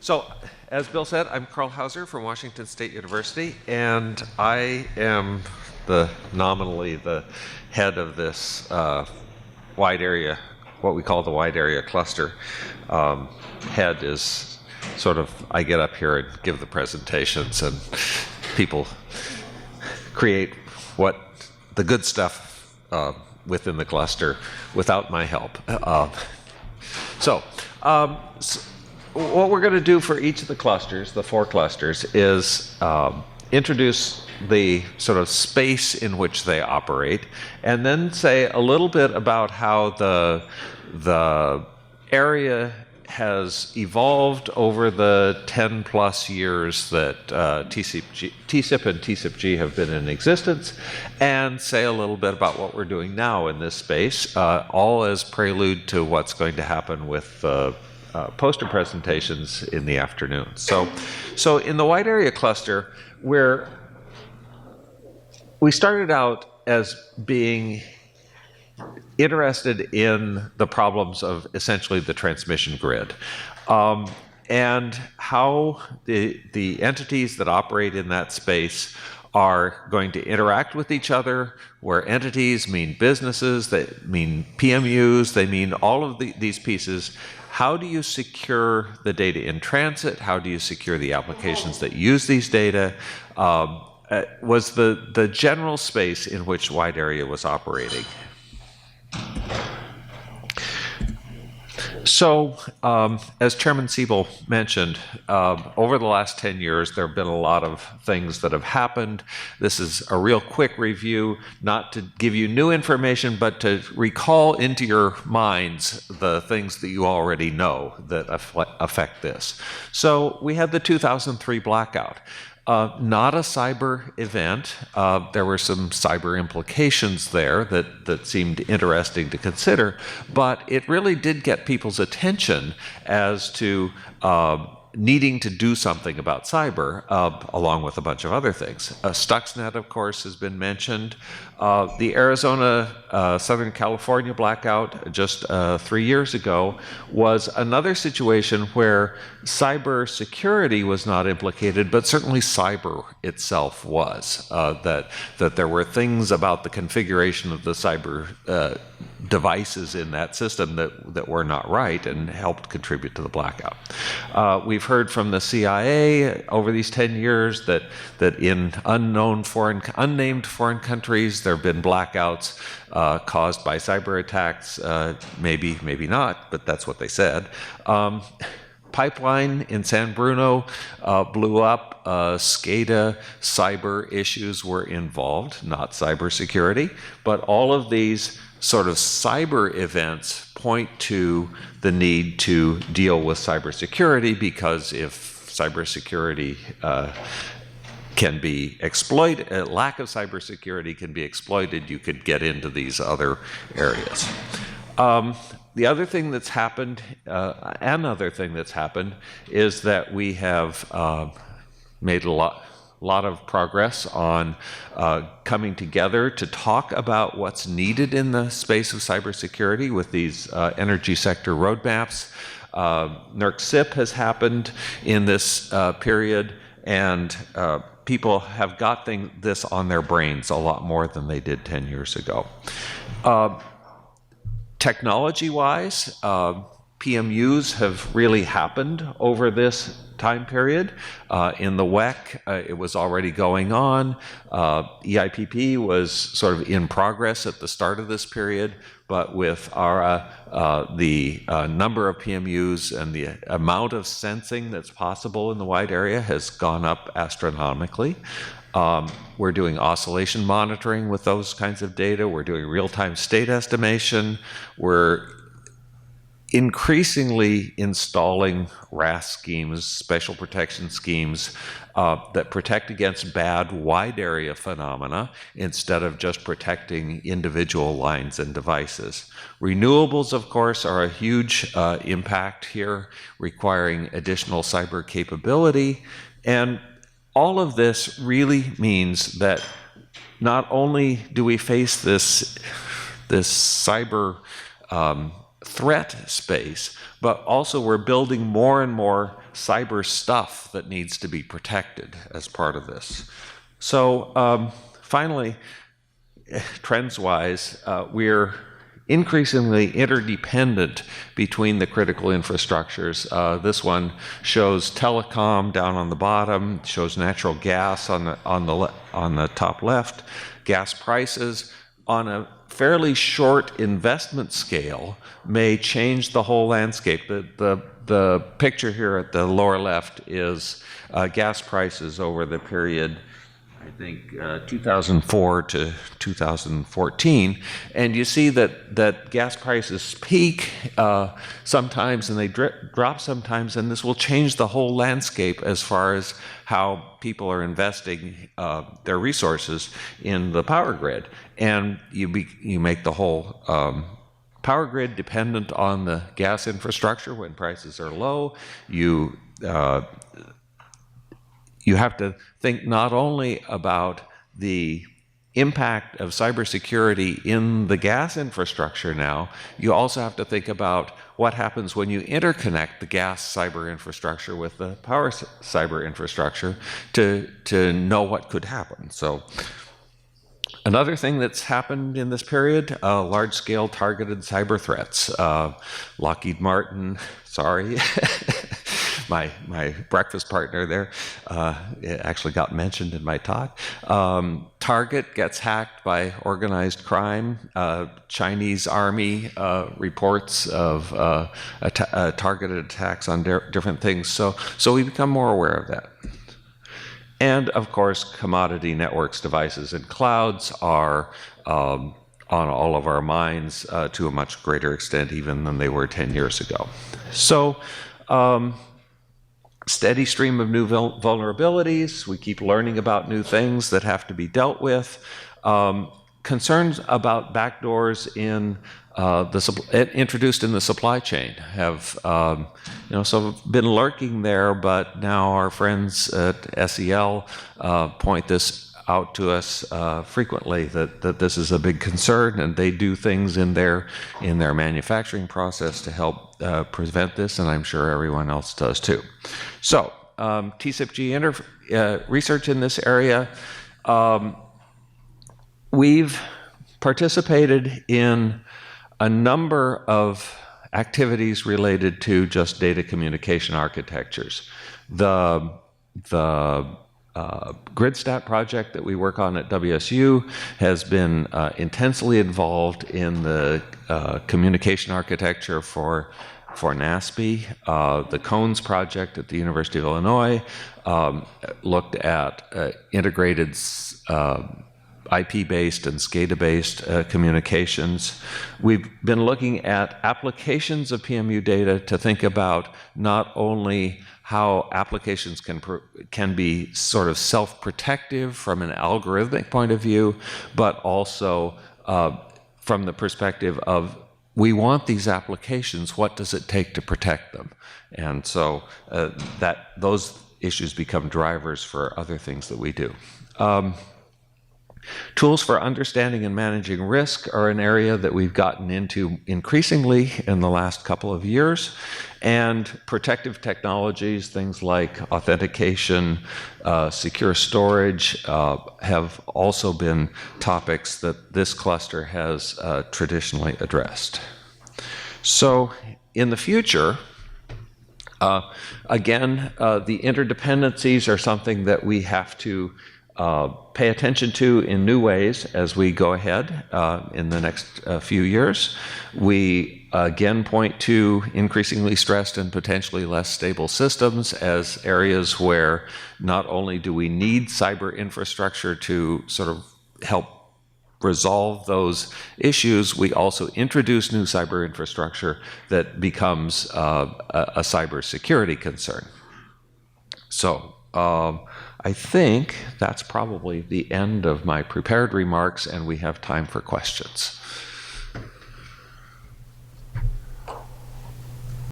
So, as Bill said, I'm Carl Hauser from Washington State University, and I am nominally the head of this wide area, what we call the wide area cluster. Head is sort of, I get up here and give the presentations, and people create what the good stuff within the cluster without my help. So what we're going to do for each of the clusters, the 4 clusters, is introduce the sort of space in which they operate, and then say a little bit about how the area has evolved over the 10 plus years that TCIP and TCIPG have been in existence, and say a little bit about what we're doing now in this space, all as prelude to what's going to happen with poster presentations in the afternoon. So in the wide area cluster, we started out as being interested in the problems of essentially the transmission grid, and how the entities that operate in that space are going to interact with each other, where entities mean businesses, they mean PMUs, they mean all of these pieces. How do you secure the data in transit? How do you secure the applications that use these data? Was the general space in which wide area was operating. So, as Chairman Siebel mentioned, over the last 10 years, there have been a lot of things that have happened. This is a real quick review, not to give you new information, but to recall into your minds the things that you already know that affect this. So, we had the 2003 blackout. Not a cyber event. There were some cyber implications there that seemed interesting to consider, but it really did get people's attention as to needing to do something about cyber, along with a bunch of other things. Stuxnet, of course, has been mentioned. The Arizona, Southern California blackout just 3 years ago was another situation where cyber security was not implicated, but certainly cyber itself was. That there were things about the configuration of the cyber devices in that system that were not right and helped contribute to the blackout. We've heard from the CIA over these 10 years that in unnamed foreign countries there have been blackouts caused by cyber attacks. Maybe not, but that's what they said. Pipeline in San Bruno blew up. SCADA cyber issues were involved, not cybersecurity, but all of these sort of cyber events point to the need to deal with cybersecurity, because if cybersecurity can be exploited, lack of cybersecurity can be exploited, you could get into these other areas. The other thing that's happened, is that we have made a lot of progress on coming together to talk about what's needed in the space of cybersecurity with these energy sector roadmaps. NERC-CIP has happened in this period, and people have got this on their brains a lot more than they did 10 years ago. Technology-wise, PMUs have really happened over this time period. In the WEC, it was already going on. EIPP was sort of in progress at the start of this period, but with the number of PMUs and the amount of sensing that's possible in the wide area has gone up astronomically. We're doing oscillation monitoring with those kinds of data. We're doing real-time state estimation. We're increasingly installing RAS schemes, special protection schemes, that protect against bad wide area phenomena instead of just protecting individual lines and devices. Renewables, of course, are a huge impact here, requiring additional cyber capability. And all of this really means that not only do we face this cyber threat space, but also we're building more and more cyber stuff that needs to be protected as part of this. So finally, trends-wise, we're increasingly interdependent between the critical infrastructures. This one shows telecom down on the bottom, shows natural gas on the top left, gas prices on a fairly short investment scale may change the whole landscape. The picture here at the lower left is gas prices over the period, I think 2004 to 2014, and you see that gas prices peak sometimes and they drop sometimes, and this will change the whole landscape as far as how people are investing their resources in the power grid, and you make the whole power grid dependent on the gas infrastructure when prices are low. You have to think not only about the impact of cybersecurity in the gas infrastructure now, you also have to think about what happens when you interconnect the gas cyber infrastructure with the power cyber infrastructure to know what could happen. So another thing that's happened in this period, large-scale targeted cyber threats. Lockheed Martin, sorry. My breakfast partner there it actually got mentioned in my talk. Target gets hacked by organized crime. Chinese army reports of targeted attacks on different things. So we become more aware of that. And of course, commodity networks, devices, and clouds are on all of our minds to a much greater extent even than they were 10 years ago. So steady stream of new vulnerabilities. We keep learning about new things that have to be dealt with. Concerns about backdoors introduced in the supply chain have sort of been lurking there, but now our friends at SEL point this out to us frequently that this is a big concern, and they do things in their manufacturing process to help prevent this, and I'm sure everyone else does too. So TCIPG research in this area, we've participated in a number of activities related to just data communication architectures. The GridStat project that we work on at WSU has been intensely involved in the communication architecture for NASP. The CONES project at the University of Illinois looked at integrated IP-based and SCADA-based communications. We've been looking at applications of PMU data to think about not only how applications can be sort of self-protective from an algorithmic point of view, but also from the perspective of we want these applications, what does it take to protect them? And so those issues become drivers for other things that we do. Tools for understanding and managing risk are an area that we've gotten into increasingly in the last couple of years. And protective technologies, things like authentication, secure storage, have also been topics that this cluster has traditionally addressed. So in the future, again, the interdependencies are something that we have to pay attention to in new ways as we go ahead in the next few years. We again point to increasingly stressed and potentially less stable systems as areas where not only do we need cyber infrastructure to sort of help resolve those issues, we also introduce new cyber infrastructure that becomes a cybersecurity concern. So I think that's probably the end of my prepared remarks, and we have time for questions.